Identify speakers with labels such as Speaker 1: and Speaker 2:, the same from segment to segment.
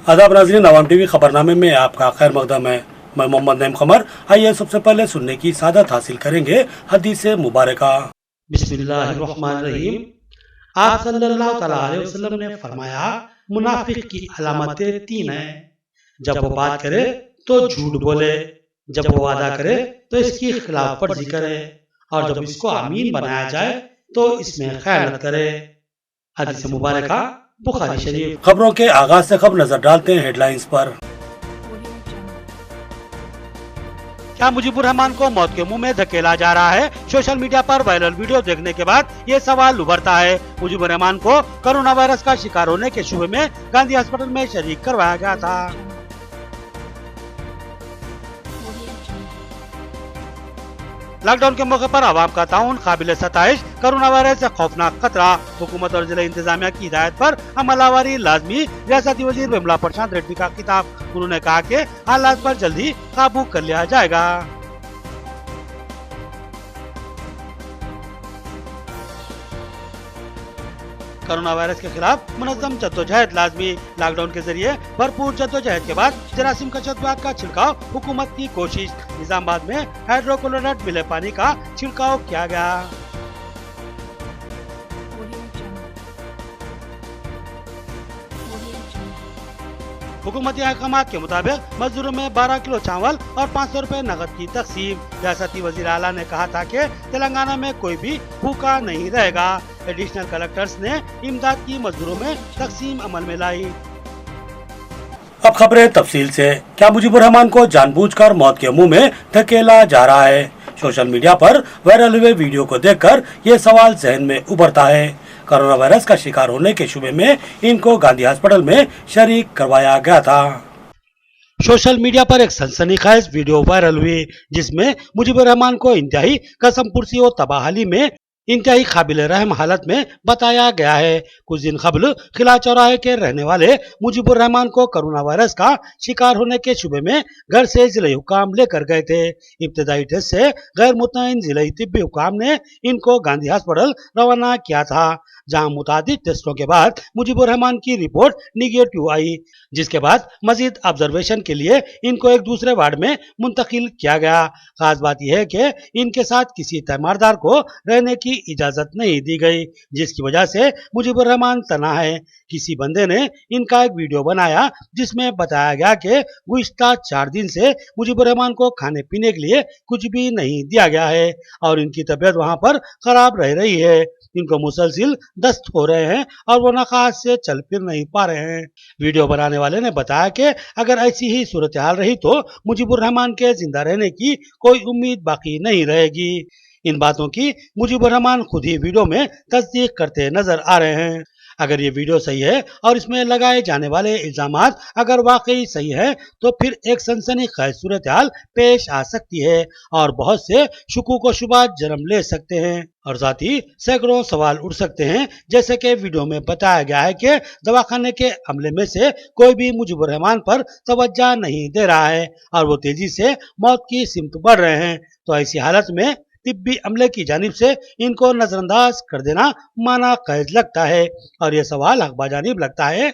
Speaker 1: आदाब नाज़रीन, अवाम टीवी खबरनामे में आपका खैर मकदम है। मैं मोहम्मद नईम कमर। आइए सबसे पहले सुनने की सादत हासिल करेंगे हदीस मुबारका।
Speaker 2: बिस्मिल्लाहिर्रहमानिर्रहीम। आप सल्लल्लाहु अलैहि वसल्लम ने फरमाया, मुनाफिक की अलामतें तीन हैं। जब वो बात करे तो झूठ बोले, जब वो वादा करे तो इसकी खिलाफ वर्जी करे, और जब इसको अमीन बनाया जाए तो इसमें खयानत करे। हदीस मुबारका बुखारी शरीफ।
Speaker 1: खबरों के आगाज से खबर नजर डालते हैं हेडलाइंस पर।
Speaker 2: क्या मुजीबुर रहमान को मौत के मुंह में धकेला जा रहा है? सोशल मीडिया पर वायरल वीडियो देखने के बाद ये सवाल उभरता है। मुजीबुर रहमान को कोरोना वायरस का शिकार होने के शुबे में गांधी अस्पताल में शरीक करवाया गया था। लॉकडाउन के मौके पर आवाम का ताउन काबिल सताइश। कोरोना वायरस से खौफनाक खतरा। हुकूमत और जिला इंतजामिया की हिदायत पर अमलावरी लाजमी। रियासती वजीर विमला प्रशांत रेड्डी का खिताब। उन्होंने कहा कि हालात पर जल्दी काबू कर लिया जाएगा। कोरोना वायरस के खिलाफ मुनज़्ज़म जद्दोजहद लाजमी। लॉकडाउन के जरिए भरपूर जद्दोजहद के बाद जरासीम कचरवात का छिड़काव हुकूमत की कोशिश। निजामाबाद में हाइड्रोक्लोराइड मिले पानी का छिड़काव किया गया। हुकूमती अहकाम के मुताबिक मजदूरों में 12 किलो चावल और 500 रुपए नकद की तकसीम। रियासती वजीर आला ने कहा था कि तेलंगाना में कोई भी भूखा नहीं रहेगा। एडिशनल कलेक्टर्स ने इमदाद की मजदूरों में तकसीम अमल में लाई।
Speaker 1: अब खबरें तफसील से। क्या मुजीबुर रहमान को जानबूझकर मौत के मुंह में धकेला जा रहा है? सोशल मीडिया पर वायरल हुए वीडियो को देखकर ये सवाल जहन में उभरता है। कोरोना वायरस का शिकार होने के शुबे में इनको गांधी अस्पताल में शरीक करवाया गया था।
Speaker 2: सोशल मीडिया पर एक सनसनीखेज वीडियो वायरल हुई, जिसमें मुजीबुर रहमान को इंतहाई कसमपुरसी और तबाहली में इंतहाई काबिल रहम हालत में बताया गया है। कुछ दिन कबल किला चौराहे के रहने वाले मुजीबुर रहमान को कोरोना वायरस का शिकार होने के शुबे में घर से जिले हुकाम लेकर गए थे। इब्तदाई टेस्ट से गैर मुतमईन जिले तिब्बी हुकाम ने इनको गांधी अस्पताल रवाना किया था, जहां मुतादिद टेस्टों के बाद मुजीबुर रहमान की रिपोर्ट निगेटिव आई, जिसके बाद मजीद ऑब्जर्वेशन के लिए इनको एक दूसरे वार्ड में मुंतकिल किया गया। खास बात यह है कि इनके साथ किसी तीमारदार को रहने की इजाजत नहीं दी गई, जिसकी वजह से मुजीबुर रहमान तना है। किसी बंदे ने इनका एक वीडियो बनाया जिसमें बताया गया कि गुज़िश्ता 4 दिन से मुजीबुर रहमान को खाने पीने के लिए कुछ भी नहीं दिया गया है और इनकी तबीयत वहां पर खराब रह रही है। इनको मुसलसिल दस्त हो रहे हैं और वो नकाज से चल फिर नहीं पा रहे हैं। वीडियो बनाने वाले ने बताया कि अगर ऐसी ही सूरत हाल रही तो मुजीबुर रहमान के जिंदा रहने की कोई उम्मीद बाकी नहीं रहेगी। इन बातों की मुजीबुर रहमान खुद ही वीडियो में तस्दीक करते नजर आ रहे हैं। अगर ये वीडियो सही है और इसमें लगाए जाने वाले इल्जामात अगर वाकई सही है तो फिर एक सनसनीखेज सूरत हाल पेश आ सकती है और बहुत से शुकूक व शुबात जन्म ले सकते हैं और साथ ही सैकड़ों सवाल उठ सकते हैं, जैसे कि वीडियो में बताया गया है कि दवाखाने के अमले में से कोई भी मुजीबुर रहमान पर तवज्जो नहीं दे रहा है और वो तेजी से मौत की सिमत बढ़ रहे हैं। तो ऐसी हालत में तिब्बी अमले की जानिब से इनको नजरअंदाज कर देना माना कैद लगता है और यह सवाल हकबा जानिब लगता है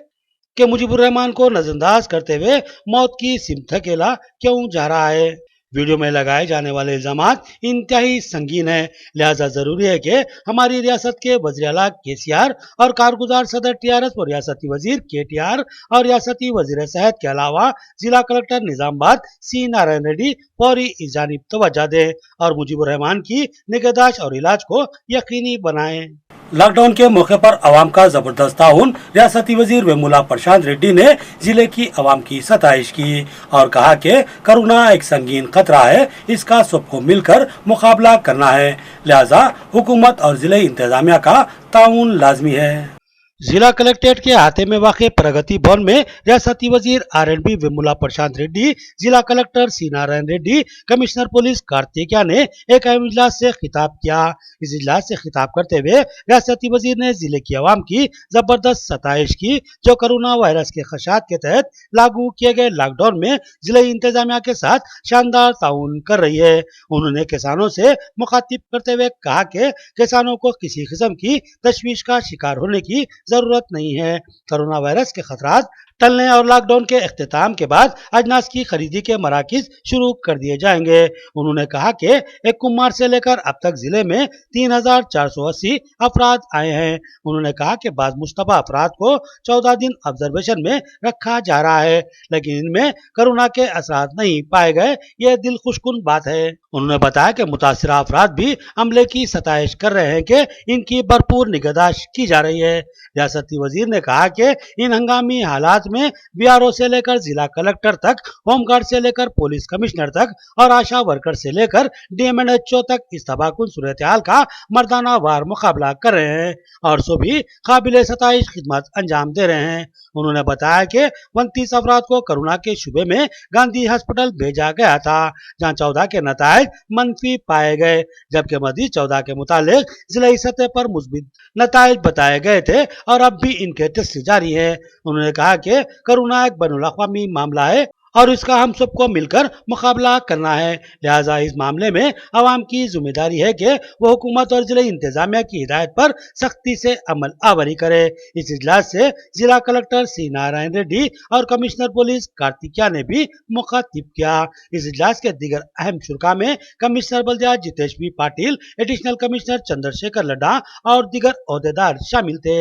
Speaker 2: कि मुजीबुर रहमान को नजरअंदाज करते हुए मौत की सिमत धकेला क्यों जा रहा है। वीडियो में लगाए जाने वाले इल्जामात इंतहाई संगीन है, लिहाजा जरूरी है कि हमारी रियासत के वज़ीर आला केसीआर और कारगुजार सदर टीआरएस और रियासती वजीर केटीआर और रियासती वजीर सेहत के अलावा जिला कलेक्टर निजामाबाद सी नारायण रेड्डी फौरी इस जानिब तवज्जो दें और मुजीबुर रहमान की निगहदाश्त और इलाज को यकीनी बनाएं।
Speaker 1: लॉकडाउन के मौके पर आवाम का जबरदस्त ताउन। रियासती वजीर विमला प्रशांत रेड्डी ने जिले की आवाम की सताइश की और कहा कि कोरोना एक संगीन खतरा है, इसका सबको मिलकर मुकाबला करना है, लिहाजा हुकूमत और जिले इंतजामिया का ताउन लाजमी है।
Speaker 2: जिला कलेक्ट्रेट के अहाते में वाक़ प्रगति भवन में रियासती वजीर आर.एन.बी. विमला प्रशांत रेड्डी, जिला collector C Narayan Reddy, commissioner police Karthikeya ने एक अहम इजलास से खिताब किया। इस इजलास से खिताब करते हुए रियासती वजीर ने जिले की आवाम की जबरदस्त सताइश की, जो कोरोना वायरस के खदशात के तहत लागू किए गए लॉकडाउन में जिले इंतजामिया के साथ शानदार ताउन कर रही है। उन्होंने किसानों से मुखातिब करते हुए कहा कि किसानों को किसी किस्म की तशवीश का शिकार होने की जरूरत नहीं है। कोरोना वायरस के खतरात तलने और लॉकडाउन के इख्तिताम के बाद अजनास की खरीदी के मराकिज शुरू कर दिए जाएंगे। उन्होंने कहा कि 1 मार्च से लेकर अब तक जिले में 3,480 अफराद आए हैं। उन्होंने कहा कि बाज़ मुश्तबा अफराद को 14 दिन ऑब्जर्वेशन में रखा जा रहा है, लेकिन इनमें कोरोना के असरात नहीं पाए गए। ये दिल खुशकुन बात है। उन्होंने बताया कि मुतासिरा अफराद भी अमले की सताइश कर रहे हैं कि इनकी भरपूर निगहदाश्त की जा रही है। रियासती वजीर ने कहा कि इन हंगामी हालात में बीआरओ से लेकर जिला कलेक्टर तक, होमगार्ड से लेकर पुलिस कमिश्नर तक और आशा वर्कर से लेकर डीएमएनएचओ तक इस तबाहकुन सूरत हाल का मर्दाना वार मुकाबला कर रहे हैं और सभी काबिल सताइश खिदमत अंजाम दे रहे हैं। उन्होंने बताया कि 29 अफराद को कोरोना के शुबे में गांधी हॉस्पिटल भेजा गया था, जहां 14 के नताइज मनफी पाए गए, जबकि मजीद 14 के मुतालिक जिला सतह पर मुस्बित नताइज बताए गए थे और अब भी इनके टेस्ट जारी है। उन्होंने कहा कि कोरोना एक बैनुल अक़वामी मामला है और इसका हम सबको मिलकर मुकाबला करना है, लिहाजा इस मामले में अवाम की जिम्मेदारी है कि वो हुकूमत और जिला इंतजामिया की हिदायत पर सख्ती से अमल आवरी करे। इस इजलास से जिला कलेक्टर सी नारायण रेड्डी और कमिश्नर पुलिस कार्तिकिया ने भी मुखातिब किया। इस इजलास के दीगर अहम शुरा में कमिश्नर बल्दिया Jitesh B Patil, additional commissioner Chandrashekhar Ladda और दीगर ओहदेदार शामिल थे।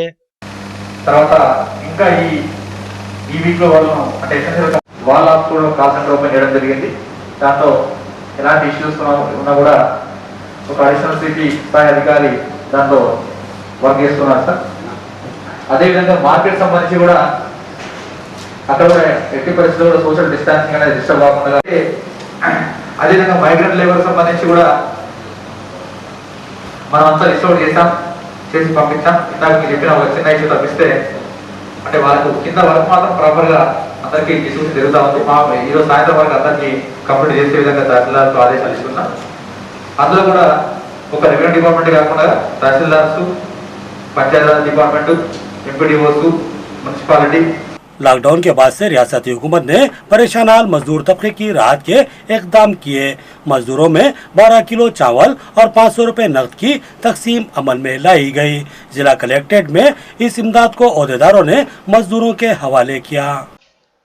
Speaker 3: వాల్ ఆఫ్ కూడా కాల్ సెంటర్ ఓపెన్ చేయడం జరిగింది. దాంతో ఎలాంటి ఇష్యూస్ ఉన్నా కూడా ఒక అడిషనల్ సిపి స్థాయి అధికారి దాంతో వర్క్ చేస్తున్నారు సార్. అదేవిధంగా మార్కెట్ సంబంధించి కూడా అక్కడ కూడా ఎట్టి పరిస్థితుల్లో కూడా సోషల్ డిస్టాన్సింగ్ అనేది డిస్టర్బ్ కాకుండా, అదేవిధంగా మైగ్రెంట్ లేబర్ సంబంధించి కూడా మనం అంతా రిస్టోర్ చేసి పంపించాం. ఇందాక మీరు చెప్పిన ఒక చిన్న ఇష్యూ తప్పిస్తే అంటే వాళ్ళకు కింద వర్క్ మాత్రం ప్రాపర్గా అందరికీ డిస్ట్రిబ్యూషన్ జరుగుతూ ఉంది. మా ఈరోజు సాయంత్రం వరకు అందరికీ కంప్లీట్ చేసే విధంగా తహసీల్దార్కు ఆదేశాలు ఇస్తున్నాం. అందులో కూడా ఒక రెవెన్యూ డిపార్ట్మెంట్ కాకుండా tahsildars, Panchayati Raj department, MPDOs, municipality.
Speaker 1: Lockdown के बाद से रियासती हुकूमत ने परेशान हाल मजदूर तबके की राहत के इकदाम किए। मजदूरों में 12 किलो चावल और 500 रुपए नकद की तकसीम अमल में लाई गई। जिला कलेक्ट्रेट में इस इमदाद को ओहदेदारों ने मजदूरों के हवाले किया।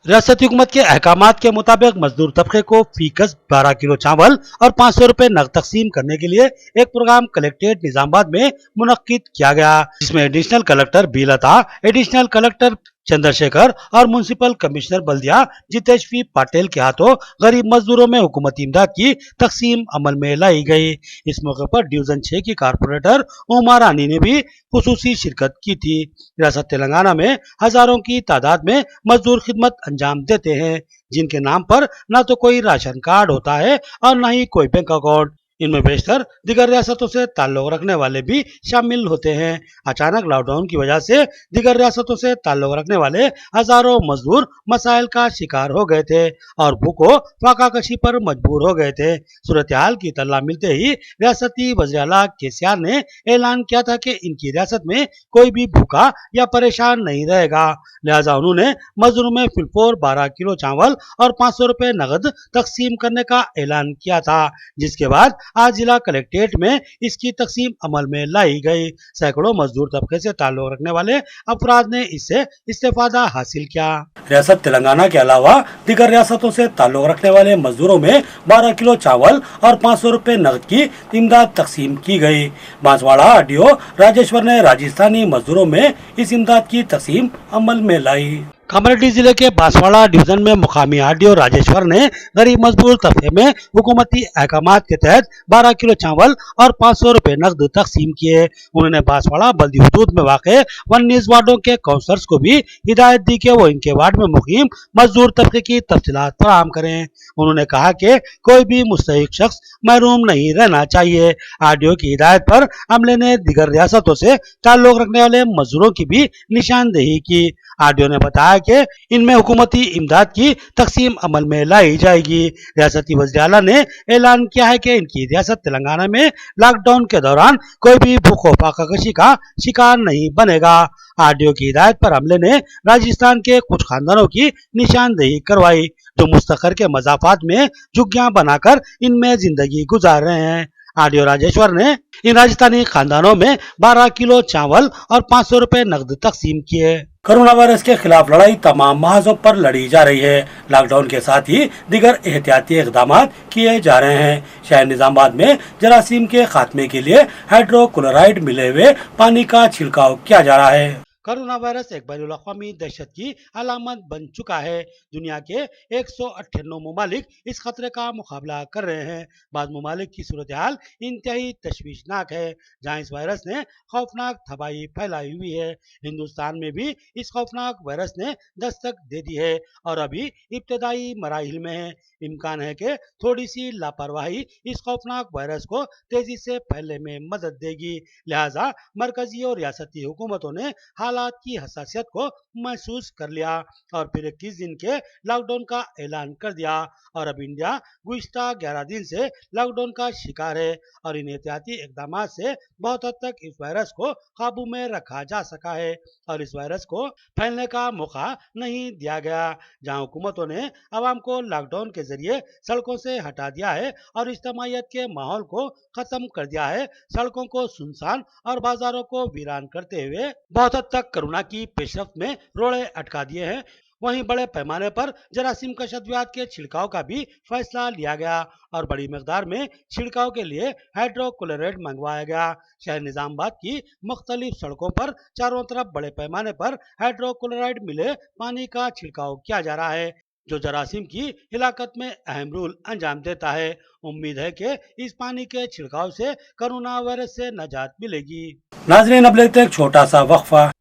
Speaker 2: रियासती हुकूमत के अहकामात के मुताबिक मजदूर तबके को फीकस 12 किलो चावल और 500 रुपए नकद तकसीम करने के लिए एक प्रोग्राम कलेक्ट्रेट निजामाबाद में मुनक्किद किया गया, जिसमें एडिशनल कलेक्टर बी लता, एडिशनल कलेक्टर चंद्रशेखर और म्युनिसिपल कमिश्नर बल्दिया जितेश पी पाटिल के हाथों गरीब मजदूरों में हुकूमती इमदाद की तकसीम अमल में लाई गई। इस मौके पर डिवीजन 6 की कारपोरेटर उमा रानी ने भी खुसूसी शिरकत की थी। रियासत तेलंगाना में हजारों की तादाद में मजदूर खिदमत अंजाम देते हैं, जिनके नाम पर न तो कोई राशन कार्ड होता है और न ही कोई बैंक अकाउंट। इनमें बेशतर दिगर रियासतों से ताल्लुक रखने वाले भी शामिल होते हैं। अचानक लॉकडाउन की वजह से दिगर रियासतों से ताल्लुक रखने वाले हजारों मजदूर मसाइल का शिकार हो गए थे और भूखों फाकाकशी पर मजबूर हो गए थे। सूरत हाल की तल्ला मिलते ही रियासती वज़ीर आला केसीआर ने ऐलान किया था कि इनकी रियासत में कोई भी भूखा या परेशान नहीं रहेगा। लिहाजा उन्होंने मजदूरों में फिलफोर 12 किलो चावल और 500 रुपए नकद तकसीम करने का ऐलान किया था, जिसके बाद आज जिला कलेक्ट्रेट में इसकी तकसीम अमल में लाई गई। सैकड़ों मजदूर तबके से ताल्लुक रखने वाले अफराद ने इससे इस्तेफादा हासिल किया।
Speaker 1: रियासत तेलंगाना के अलावा दिगर रियासतों से ताल्लुक रखने वाले मजदूरों में 12 किलो चावल और 500 रुपए नकद की इमदाद तकसीम की गई। बांसवाड़ा आरडीओ राजेश्वर ने राजस्थानी मजदूरों में इस इमदाद की तकसीम अमल में लाई।
Speaker 2: कामारेड्डी जिले के बांसवाड़ा डिवीजन में मुकामी आरडीओ राजेश्वर ने गरीब मजदूर तबके में हुकूमती अहकामात के तहत 12 किलो चावल और 500 रुपए नकद तकसीम किए। उन्होंने बांसवाड़ा बल्दी हुदूद में वाक़े 19 वार्डों के काउंसलर्स को भी हिदायत दी कि वो इनके वार्ड में मुकीम मजदूर तबके की तफसीलात फराहम करें। उन्होंने कहा कि कोई भी मुस्तहिक शख्स महरूम नहीं रहना चाहिए। आरडीओ की हिदायत पर अमले ने दिगर रियासतों से ताल्लुक रखने वाले मजदूरों की भी निशानदेही की। आरडीओ ने बताया कि इनमें हुकूमती इमदाद की तकसीम अमल में लाई जाएगी। रियासती वज़ीर आला ने ऐलान किया है कि इनकी रियासत तेलंगाना में लॉकडाउन के दौरान कोई भी भूख फाकाकशी का शिकार नहीं बनेगा। आरडीओ की हिदायत पर अमले ने राजस्थान के कुछ खानदानों की निशानदेही करवाई, जो मुस्तखर के मजाफात में झुग्गियां बनाकर इनमें जिंदगी गुजार रहे हैं। आरडीओ राजेश्वर ने इन राजस्थानी खानदानों में 12 किलो चावल और 500 रुपए नकद तकसीम किए।
Speaker 1: कोरोना वायरस के खिलाफ लड़ाई तमाम महाजों पर लड़ी जा रही है। लॉकडाउन के साथ ही दीगर एहतियाती इकदाम किए जा रहे हैं। शहर निजामाबाद में जरासीम के खात्मे के लिए हाइड्रोक्लोराइड मिले हुए पानी का छिड़काव किया जा रहा है।
Speaker 2: कोरोना वायरस एक बैनुल अक़वामी दहशत की अलामत बन चुका है। दुनिया के 198 ममालिक इस खतरे का मुकाबला कर रहे हैं। बाद ममालिक की सूरत हाल इंतहाई तशवीशनाक है, जहां इस वायरस ने खौफनाक तबाही फैलाई हुई है। हिंदुस्तान में भी इस खौफनाक वायरस ने दस्तक दे दी है और अभी इब्तदाई मराहिल में है। इम्कान है कि थोड़ी सी लापरवाही इस खौफनाक वायरस को तेजी से फैलने में मदद देगी। लिहाजा मरकजी और रियासती हुकूमतों ने हालात की हसासियत को महसूस कर लिया और फिर 21 दिन के लॉकडाउन का ऐलान कर दिया। और अब इंडिया गुज़िश्ता 11 दिन से लॉकडाउन का शिकार है और इन एहतियाती इकदाम से बहुत हद तक इस वायरस को काबू में रखा जा सका है और इस वायरस को फैलने का मौका नहीं दिया गया। जहां हुकूमतों ने आवाम को लॉकडाउन के जरिए सड़कों से हटा दिया है और इज्तिमाइयत के माहौल को खत्म कर दिया है, सड़कों को सुनसान और बाजारों को वीरान करते हुए बहुत हद तक कोरोना की पेशरफ्त में रोड़े अटका दिए हैं, वहीं बड़े पैमाने पर जरासीम कशफियात के छिड़काव का भी फैसला लिया गया और बड़ी मकदार में छिड़काव के लिए हाइड्रोक्लोराइड मंगवाया गया। शहर निजामाबाद की मुख्तलिफ सड़कों पर चारों तरफ बड़े पैमाने पर हाइड्रोक्लोराइड मिले पानी का छिड़काव किया जा रहा है, जो जरासीम की हिलाकत में अहम रोल अंजाम देता है। उम्मीद है कि इस पानी के छिड़काव से कोरोना वायरस से निजात मिलेगी।
Speaker 1: नाज़रीन, अब लेते हैं एक छोटा सा वक्फा।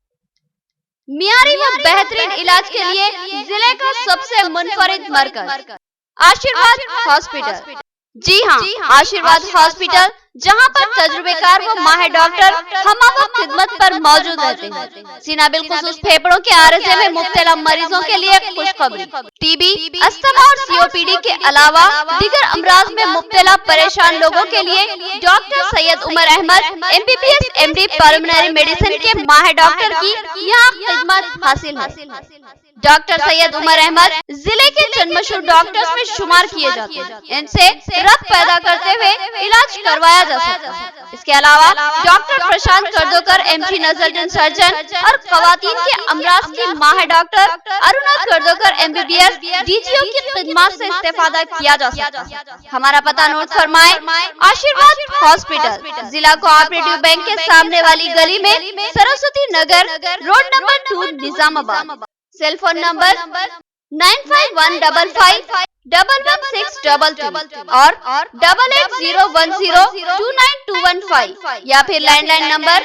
Speaker 4: मियारी व बेहतरीन इलाज के लिए जिले का सबसे मुनफरिद मरकज आशीर्वाद हॉस्पिटल। जी हाँ, आशीर्वाद हॉस्पिटल, जहाँ पर तजुर्बेकार व माहिर डॉक्टर हमवक्त खिदमत पर मौजूद रहते हैं। सीना बिलखुसूस फेफड़ों के आरज़े में मुब्तला मरीजों के लिए खुशखबरी, टीबी, अस्थमा और सीओपीडी के अलावा दीगर अमराज में मुब्तला परेशान लोगों के लिए doctor Syed Umar Ahmed MBBS MD pulmonary medicine के माहिर डॉक्टर की यहाँ खिदमत हासिल है। डॉक्टर सैयद उमर अहमद जिले के चंद मशहूर डॉक्टर्स में शुमार किए जाते हैं। इनसे रक्त पैदा करते हुए इलाज करवाया जा सकता है। इसके अलावा डॉक्टर प्रशांत कर्दोकर MG नजरजन सर्जन और खवातीन के अमराज की माहिर डॉक्टर अरुणा कर्दोकर MBBS DGO की खिदमत से इस्तेफादा किया जा सकता है। हमारा पता नोट फरमाए, आशीर्वाद हॉस्पिटल, जिला कोऑपरेटिव बैंक के सामने वाली गली में, Saraswati Nagar, road number 2, Nizamabad. Cell phone number 9515511622 और 8801029215 या फिर लैंडलाइन नंबर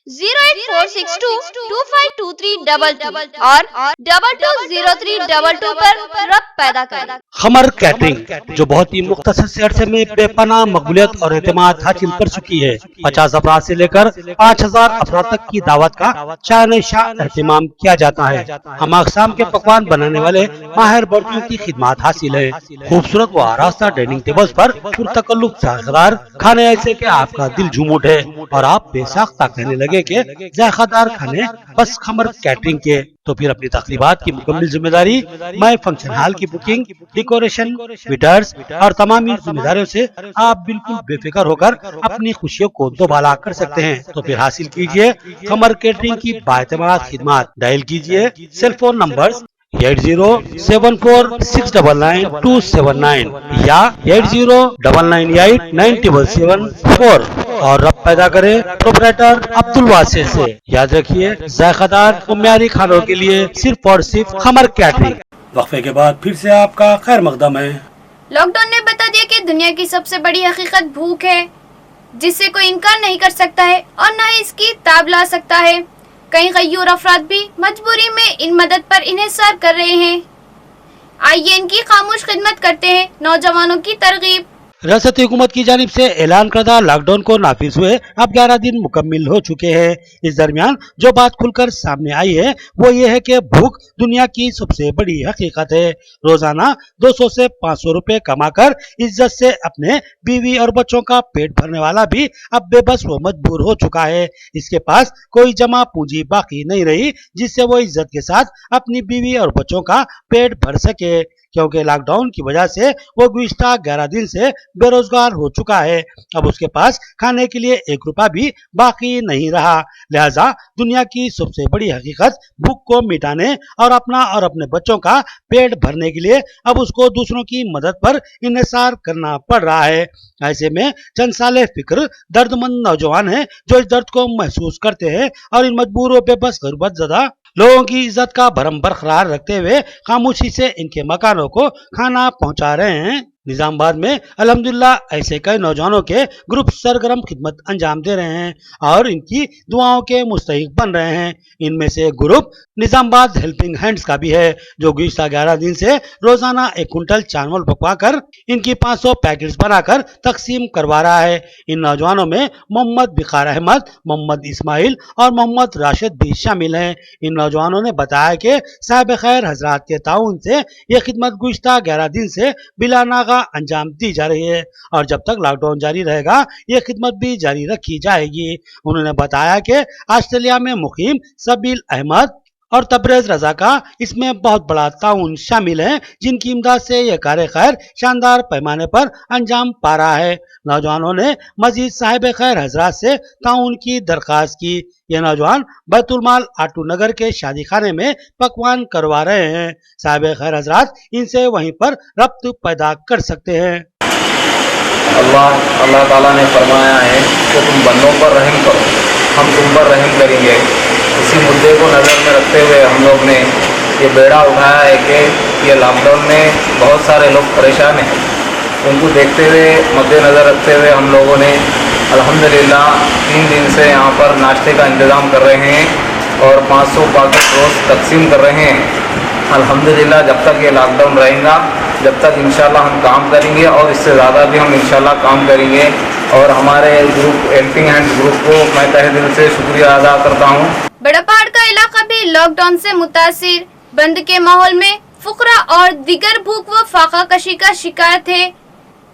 Speaker 4: 08462252322 और 220322 पर रब्त पैदा करें।
Speaker 2: खमर कैटरिंग, जो बहुत ही मुख्तसर से अरसे में बेपनाह मकबूलियत और एतमाद हासिल कर चुकी है। 50 अफराद से लेकर 5000 अफराद तक की दावत का शान शाह एहतमाम किया जाता है। हम अक़साम के पकवान बनाने वाले माहिर बर्तियों की खिदमत हासिल है। खूबसूरत व आरास्ता डाइनिंग टेबल्स पर पुरतकल्लुफ़ जायकेदार खाने ऐसे के आपका दिल झूम उठे और आप बेसाख्ता कहने लगे के जायकेदार खाने बस खमर कैटरिंग के। तो फिर अपनी तकरीबात की मुकम्मल जिम्मेदारी माय फंक्शन हॉल की बुकिंग, डेकोरेशन, वेटर्स और तमाम जिम्मेदारियों से आप बिल्कुल बेफिक्र होकर अपनी खुशियों को दोबाला कर सकते हैं। तो फिर हासिल कीजिए खमर कैटरिंग की बाएतमाद खिदमत। डायल कीजिए सेल फोन नंबर 8074699279 या 8099897774 और रब्त पैदा करे प्रोपराइटर अब्दुल वासिर से। याद रखिए, जायकेदार और म्यारी खानों के लिए सिर्फ और सिर्फ खमर कैटरिंग।
Speaker 1: वक्फे के बाद फिर से आपका खैर मकदम है।
Speaker 5: लॉकडाउन ने बता दिया कि दुनिया की सबसे बड़ी हकीकत भूख है, जिससे कोई इनकार नहीं कर सकता है और न ही इसकी ताब ला सकता है। कई गयूर अफराद भी मजबूरी में इन मदद पर इन्हिसार कर रहे हैं। आइए इनकी खामोश खिदमत करते हैं नौजवानों की तरगीब।
Speaker 2: रियासती हुकूमत की जानिब से ऐलान करदा लॉकडाउन को नाफिज हुए अब 11 दिन मुकम्मिल हो चुके हैं। इस दरमियान जो बात खुलकर सामने आई है वो ये है कि भूख दुनिया की सबसे बड़ी हकीकत है। रोजाना 200 से 500 रुपए कमाकर इज्जत से अपने बीवी और बच्चों का पेट भरने वाला भी अब बेबस व मजबूर हो चुका है। इसके पास कोई जमा पूंजी बाकी नहीं रही जिससे वो इज्जत के साथ अपनी बीवी और बच्चों का पेट भर सके। क्योंकि लॉकडाउन की वजह से वो गुज़िश्ता 11 दिन से बेरोजगार हो चुका है। अब उसके पास खाने के लिए 1 रुपया भी बाकी नहीं रहा। लिहाजा दुनिया की सबसे बड़ी हकीकत भूख को मिटाने और अपना और अपने बच्चों का पेट भरने के लिए अब उसको दूसरों की मदद पर इन्हिसार करना पड़ रहा है। ऐसे में चंद साले फिक्र दर्दमंद नौजवान हैं जो इस दर्द को महसूस करते हैं और इन मजबूर व बेबस गुर्बत ज़दा लोगों की इज्जत का भरम बरकरार रखते हुए खामोशी से इनके मकानों को खाना पहुंचा रहे हैं। निजामाबाद में अल्हम्दुलिल्लाह ऐसे कई नौजवानों के ग्रुप सरगर्म खिदमत अंजाम दे रहे हैं और इनकी दुआओं के मुस्तहिक बन रहे हैं। इनमें से एक ग्रुप निजामाबाद हेल्पिंग हैंड्स का भी है, जो गुज़िश्ता 11 दिन से रोजाना 1 कुंटल चावल पकवा कर इनकी 500 पैकेट्स बनाकर तकसीम करवा रहा है। इन नौजवानों में मोहम्मद बिकार अहमद, मोहम्मद इस्माइल और मोहम्मद राशिद भी शामिल हैं। इन नौजवानों ने बताया कि साहिब खैर हजरात के ताउन से ये खिदमत गुज़िश्ता 11 दिन से बिला नागा अंजाम दी जा रही है और जब तक लॉकडाउन जारी रहेगा ये खिदमत भी जारी रखी जाएगी। उन्होंने बताया कि ऑस्ट्रेलिया में मुकीम सबील अहमद और तबरेज रजा का इसमें बहुत बड़ा ताउन शामिल है, जिनकी इमदाद से यह कार्य खैर शानदार पैमाने पर अंजाम पा रहा है। नौजवानों ने मजीद साहिब खैर हजरात से ताउन की दरख्वास्त की। ये नौजवान बैतुल माल आटू नगर के शादी खाने में पकवान करवा रहे हैं। साहिब खैर हजरात इनसे वहीं पर रब्त पैदा कर सकते हैं।
Speaker 6: अल्लाह ताला ने फरमाया है कि तुम बंदों पर रहम करो, हम तुम पर रहम करेंगे। इसी मुद्दे को नज़र में रखते हुए हम लोग ने ये बेड़ा उठाया है कि ये लॉकडाउन में बहुत सारे लोग परेशान हैं। उनको देखते हुए मद्देनज़र रखते हुए हम लोगों ने अल्हम्दुलिल्लाह 3 दिन से यहाँ पर नाश्ते का इंतज़ाम कर रहे हैं और 500 पैकेट रोज़ तकसीम कर रहे हैं। अल्हम्दुलिल्लाह जब तक ये लॉकडाउन रहेगा, जब तक इंशाल्लाह हम काम करेंगे और इससे ज़्यादा भी हम इंशाल्लाह काम करेंगे। और हमारे ग्रुप हेल्पिंग हैंड्स ग्रुप को मैं तहे दिल से शुक्रिया अदा करता हूँ।
Speaker 5: बड़ा पहाड़ का इलाका भी लॉकडाउन से मुतासिर, बंद के माहौल में फुकरा और दिगर भूख व फाका कशी का शिकार थे।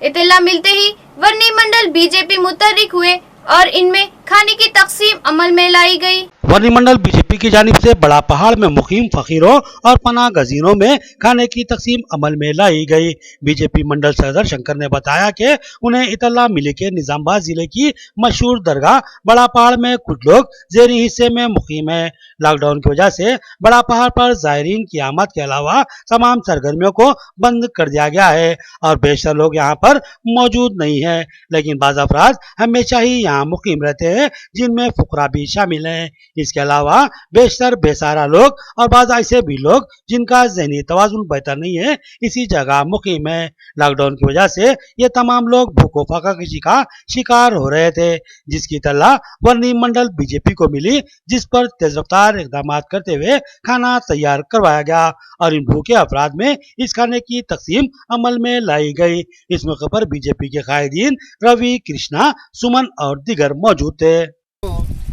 Speaker 5: इत्तला मिलते ही वर्नी मंडल बीजेपी मुतहरिक हुए और इनमें खाने की तकसीम अमल में लाई गई।
Speaker 2: वर्नी मंडल बीजेपी की जानिब से बड़ा पहाड़ में मुकीम फकीरों और पनाह गजीनों में खाने की तकसीम अमल में लाई गई। बीजेपी मंडल सदर शंकर ने बताया कि उन्हें इतला मिली के निजामाबाद जिले की मशहूर दरगाह बड़ा पहाड़ में कुछ लोग जेरी हिस्से में मुकीम है। लॉकडाउन की वजह से बड़ा पहाड़ पर जायरीन की आमद के अलावा तमाम सरगर्मियों को बंद कर दिया गया है और बेशतर लोग यहाँ पर मौजूद नहीं है, लेकिन बाज़ अफराद हमेशा ही यहाँ मुकीम रहते हैं, जिनमें फुकरा भी शामिल हैं। इसके अलावा बेशतर बेसहारा लोग और बाज़ ऐसे भी लोग जिनका ज़हनी तवाज़ुन बेहतर नहीं है इसी जगह मुकीम है। लॉकडाउन की वजह से ये तमाम लोग भूखो फाका किसी का शिकार हो रहे थे, जिसकी इत्तला वर्नी मंडल बीजेपी को मिली, जिस पर तेज रफ्तार इकदाम करते हुए खाना तैयार करवाया गया और इन भूखे अफराद में इस खाने की तकसीम अमल में लाई गई। इस मौके पर बीजेपी के कायदीन रवि, कृष्णा, सुमन और दिगर मौजूद थे।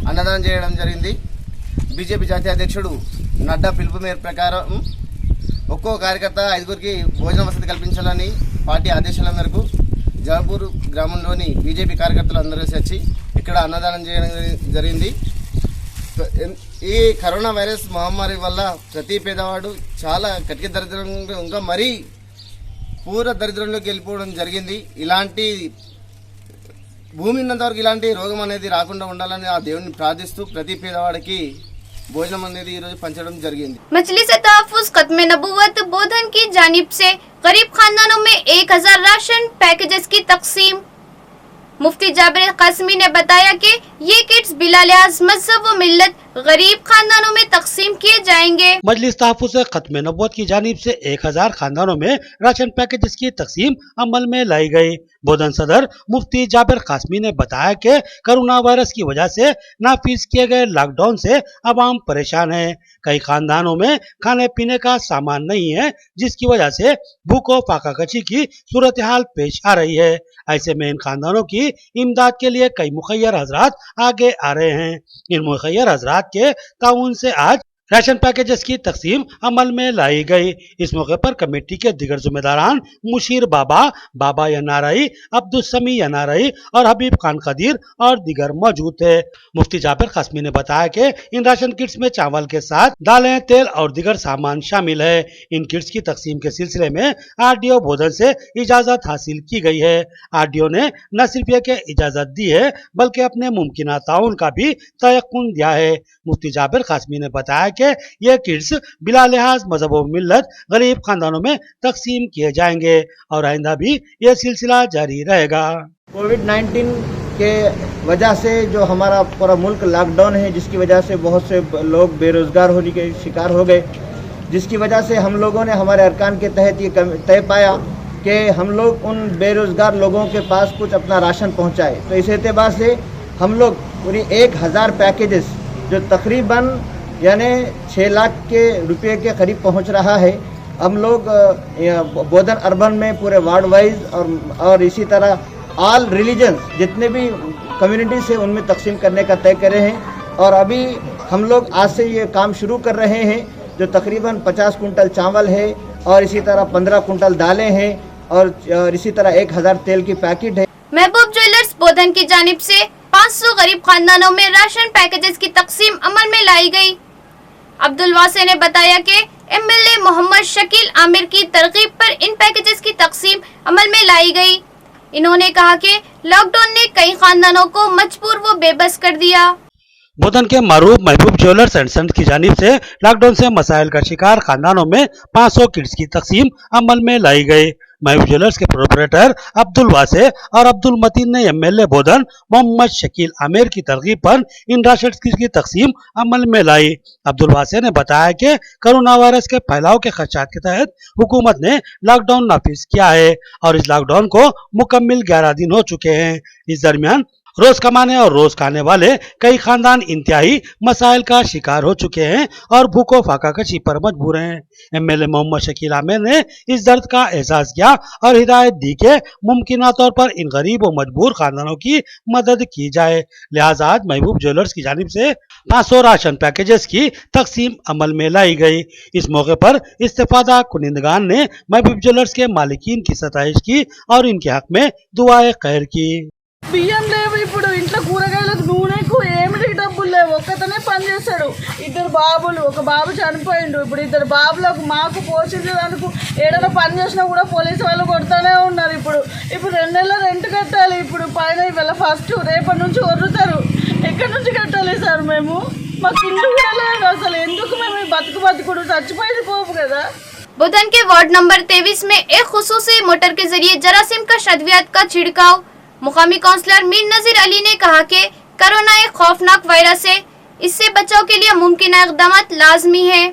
Speaker 7: అన్నదానం చేయడం జరిగింది। బీజేపీ జాతీయ అధ్యక్షుడు నడ్డా పిలుపు మేర ప్రకారం ఒక్కో కార్యకర్త 5గురికి భోజన వసతి కల్పించాలని పార్టీ ఆదేశాల మేరకు జవపూర్ గ్రామంలోని బీజేపీ కార్యకర్తలు అందరూ వచ్చి ఇక్కడ అన్నదానం చేయడం జరిగింది। ఈ కరోనా వైరస్ మహమ్మారి వల్ల ప్రతి పేదవాడు చాలా కటిక దరిద్రంగా ఇంకా మరీ పూర దరిద్రంలోకి వెళ్ళిపోవడం జరిగింది। ఇలాంటి భూమి ఉన్నంత వరకు ఇలాంటి రోగం అనేది రాకుండా ఉండాలని ఆ దేవుని ప్రార్థిస్తూ ప్రతి పేదవాడికి భోజనం అనేది ఈ రోజు పంచడం జరిగింది।
Speaker 5: मजलिस तहफ़्फ़ुज़ खत्म नबूवत बोधन की जानिब से गरीब खानदानों में 1000 राशन पैकेजेस की तकसीम। मुफ्ती जाबिर कासमी ने बताया कि ये किट्स बिला लिहाज मजहब व मिल्लत गरीब खानदानों में तकसीम किए जाएंगे।
Speaker 2: मजलिस तहफ़्फ़ुज़ खत्म नबूवत की जानिब से 1000 खानदानों में राशन पैकेज की तकसीम अमल में लाई गई। बोधन सदर मुफ्ती जाबिर कासमी ने बताया कि कोरोना वायरस की वजह से नाफिज किए गए लॉकडाउन से आवाम परेशान है। कई खानदानों में खाने पीने का सामान नहीं है, जिसकी वजह से भूखो फाका कशी की सूरत हाल पेश आ रही है। ऐसे में इन खानदानों की इमदाद के लिए कई मुखैर हजरात आगे आ रहे हैं। इन मुखैर हजरात के ताउन से आज राशन पैकेजेस की तकसीम अमल में लाई गई। इस मौके पर कमेटी के दिगर जिम्मेदारान मुशीर बाबा, बाबा एनआरआई, अब्दुल समी एनआरआई और हबीब खान कदीर और दिगर मौजूद थे। मुफ्ती जाबिर कासमी ने बताया कि इन राशन किट्स में चावल के साथ दालें, तेल और दिगर सामान शामिल है। इन किट्स की तकसीम के सिलसिले में आरडीओ बोधन से इजाजत हासिल की गई है। आरडीओ ने न सिर्फ ये कि इजाजत दी है बल्कि अपने मुमकिन ताउन का भी तयक्कुन दिया है। मुफ्ती जाबिर कासमी ने बताया कि ये किट्स बिला लिहाज मजहब व मिल्लत गरीब खानदानों में तकसीम किए जाएंगे और आइंदा भी ये सिलसिला जारी रहेगा।
Speaker 8: कोविड-19 के वजह से जो हमारा पूरा मुल्क लॉकडाउन है, जिसकी वजह से बहुत से लोग बेरोजगार होने के शिकार हो गए, जिसकी वजह से हम लोगों ने हमारे अरकान के तहत ये तय पाया कि हम लोग उन बेरोजगार लोगों के पास कुछ अपना राशन पहुंचाए। तो इस एतबार से हम लोग पूरी 1000 पैकेजेस जो तकरीबन यानी 6 लाख के रुपए के करीब पहुंच रहा है, हम लोग बोधन अर्बन में पूरे वार्ड वाइज और इसी तरह ऑल रिलीजन्स जितने भी कम्युनिटी से उनमें तकसीम करने का तय करे हैं। और अभी हम लोग आज से ये काम शुरू कर रहे हैं, जो तकरीबन 50 कुंटल चावल है और इसी तरह 15 कुंटल दालें हैं और इसी तरह 1000 तेल की पैकेट है।
Speaker 5: महबूब ज्वेलर्स बोधन की जानिब से 500 गरीब खानदानों में राशन पैकेजेस की तकसीम अमल में लाई गई। अब्दुल वासे ने बताया कि एमएलए मोहम्मद शकील आमिर की तरगीब पर इन पैकेजेस की तकसीम अमल में लाई गई। इन्होंने कहा कि लॉकडाउन ने कई खानदानों को मजबूर व बेबस कर दिया।
Speaker 2: बोधन के मारूफ महबूब ज्वेलर्स एंड सन्स की जानिब से लॉकडाउन से मसाइल का शिकार खानदानों में 500 किट्स की तकसीम अमल में लाई गई। महबूब ज्वेलर्स के प्रोपरेटर अब्दुल वासे और अब्दुल मतीन ने एमएलए बोधन मोहम्मद शकील आमिर की तरगीब पर इन राशन किट्स की तकसीम अमल में लाई। अब्दुल वासे ने बताया कि कोरोना वायरस के फैलाव के खदशात के तहत हुकूमत ने लॉकडाउन नाफिज किया है और इस लॉकडाउन को मुकम्मिल 11 दिन हो चुके हैं। इस दरमियान रोज कमाने और रोज खाने वाले कई खानदान इंतहाई मसाइल का शिकार हो चुके हैं और भूखो फाका कशी पर मजबूर हैं। एमएलए मोहम्मद शकील आमिर ने इस दर्द का एहसास किया और हिदायत दी कि मुमकिन तौर पर इन गरीब और मजबूर खानदानों की मदद की जाए। लिहाजा आज महबूब ज्वेलर्स की जानिब से 500 राशन पैकेजेस की तकसीम अमल में लाई गई। इस मौके पर इस्तेफादा कुनिंदगान ने महबूब ज्वेलर्स के मालिकीन की सताइश की और इनके हक में दुआए खैर की।
Speaker 9: బియ్యం లేవు, ఇప్పుడు ఇంట్లో కూరగాయలకు నూనెకు ఏమిటి డబ్బులు లేవు. ఒక్కతనే పని చేస్తాడు, 2 బాబులు, ఒక బాబు చనిపోయిండు. ఇప్పుడు 2 బాబులకు మాకు పోషించడానికి ఏడైనా పని చేసినా కూడా పోలీసు వాళ్ళు కొడతానే ఉన్నారు. ఇప్పుడు 2 నెలల రెంట్ కట్టాలి. ఇప్పుడు పైన ఇవాళ ఫస్ట్, రేపటి నుంచి వదులుతారు. ఎక్కడి నుంచి కట్టాలి సార్ మేము? మాకు ఇల్లు కూడా లేదు. అసలు ఎందుకు మేము బతుకుడు చచ్చిపోయేది పోపు కదా.
Speaker 5: बोधन के वार्ड नंबर 23 में एक खुसूसी मोटर के जरिए जरासीम का शद्वियात का छिड़काव। मुकामी काउंसलर मीर नजीर अली ने कहा कि कोरोना एक खौफनाक वायरस है, इससे बचाव के लिए मुमकिन इक़दामात लाजमी है।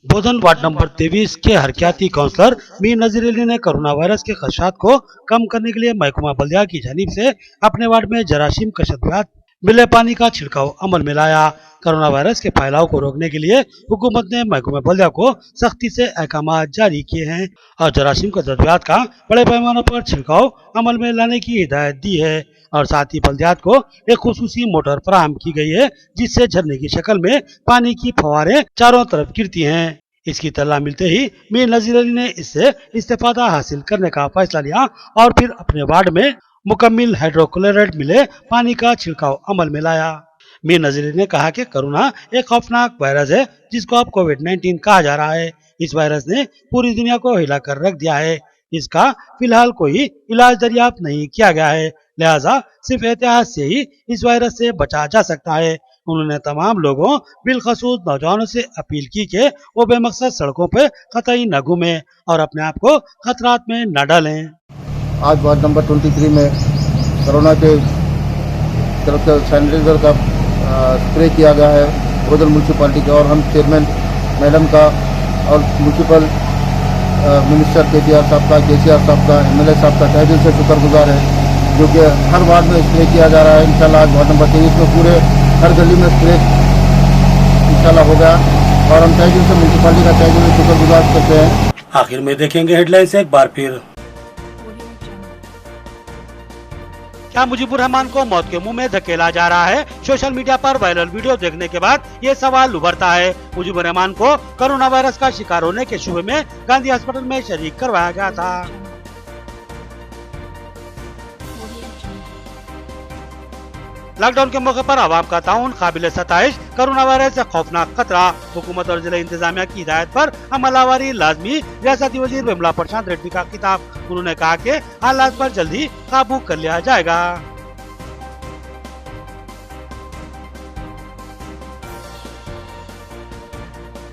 Speaker 2: बोधन वार्ड नंबर 23 के हरकियाती काउंसलर मीर नजीर अली ने कोरोना वायरस के खदशात को कम करने के लिए महकमा बल्दिया की जानिब से अपने वार्ड में जरासीम का शद्वियात मिले पानी का छिड़काव अमल में लाया। कोरोना वायरस के फैलाव को रोकने के लिए हुकूमत ने महकमा बल्दिया को सख्ती से अहकाम जारी किए हैं और जरासीम के तदबीरात का बड़े पैमाने पर छिड़काव अमल में लाने की हिदायत दी है और साथ ही बल्दियात को एक खुसूसी मोटर फराहम की गई है जिससे झरने की शक्ल में पानी की फवारें चारों तरफ गिरती हैं। इसकी तल्ला मिलते ही मीर नजीर अली ने इससे इस्तेफादा हासिल करने का फैसला लिया और फिर अपने वार्ड में मुकम्मिल हाइड्रोक्लोराइड मिले पानी का छिड़काव अमल में लाया। मीर नजीर अली ने कहा कि कोरोना एक खौफनाक वायरस है जिसको अब कोविड-19 कहा जा रहा है। इस वायरस ने पूरी दुनिया को हिलाकर रख दिया है। इसका फिलहाल कोई इलाज दरियाफ्त नहीं किया गया है, लिहाजा सिर्फ एहतियात से ही इस वायरस से बचा जा सकता है। उन्होंने तमाम लोगों बिलखसूस नौजवानों से अपील की कि वो बेमकसद सड़कों पर कतई न घूमे और अपने आप को खतरात में न डालें।
Speaker 10: आज वार्ड नंबर 23 में कोरोना के तरफ से सैनिटाइजर का स्प्रे किया गया है बोधन म्यूनसिपालिटी का और हम चेयरमैन मैडम का और म्यूनसिपल मिनिस्टर KTR साहब का, KCR साहब का, MLA साहब का तहे दिल से शुक्रगुजार है जो कि हर वार्ड में स्प्रे किया जा रहा है। इंशाल्लाह आज वार्ड नंबर 23 में पूरे हर गली में स्प्रे इंशाल्लाह हो गया और हम तहे दिल से म्यूनसिपालिटी का तहे दिल से शुक्रगुजार करते हैं।
Speaker 1: आखिर में देखेंगे हेडलाइंस एक बार फिर।
Speaker 2: क्या मुजीबुर रहमान को मौत के मुंह में धकेला जा रहा है? सोशल मीडिया पर वायरल वीडियो देखने के बाद ये सवाल उभरता है। मुजीबुर रहमान को कोरोना वायरस का शिकार होने के शुबे में गांधी अस्पताल में शरीक करवाया गया था। लॉकडाउन के मौके पर आवाम का ताउन काबिल सताइश, कोरोना वायरस से खौफनाक खतरा, हुकूमत और जिला इंतजामिया की हिदायत पर अमलावरी लाजमी, रियासती वजीर विमला प्रशांत रेड्डी का खिताब। उन्होंने कहा कि हालात पर जल्दी काबू कर लिया जाएगा।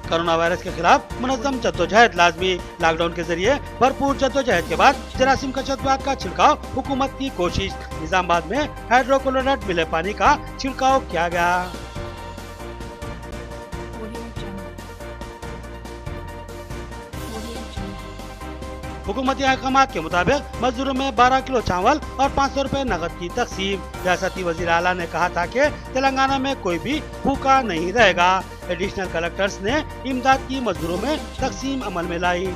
Speaker 2: कोरोना वायरस के खिलाफ मुनज़्ज़म जद्दोजहद लाजमी। लॉकडाउन के जरिए भरपूर जद्दोजहद के बाद जरासीम का शतवात का छिड़काव हुकूमत की कोशिश। निजामाबाद में हाइड्रोक्लोराइड मिले पानी का छिड़काव किया गया। हुकूमती अहकाम के मुताबिक मजदूरों में 12 किलो चावल और 500 रुपए नकद की तकसीम। रियासती वजीर आला ने कहा था कि तेलंगाना में कोई भी भूखा नहीं रहेगा। एडिशनल कलेक्टर्स ने इमदाद की मजदूरों में तकसीम अमल में लाई।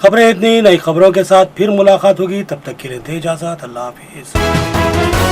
Speaker 1: खबरें इतनी, नई खबरों के साथ फिर मुलाकात होगी, तब तक के लिए दे इजाजत, अल्लाह हाफिज।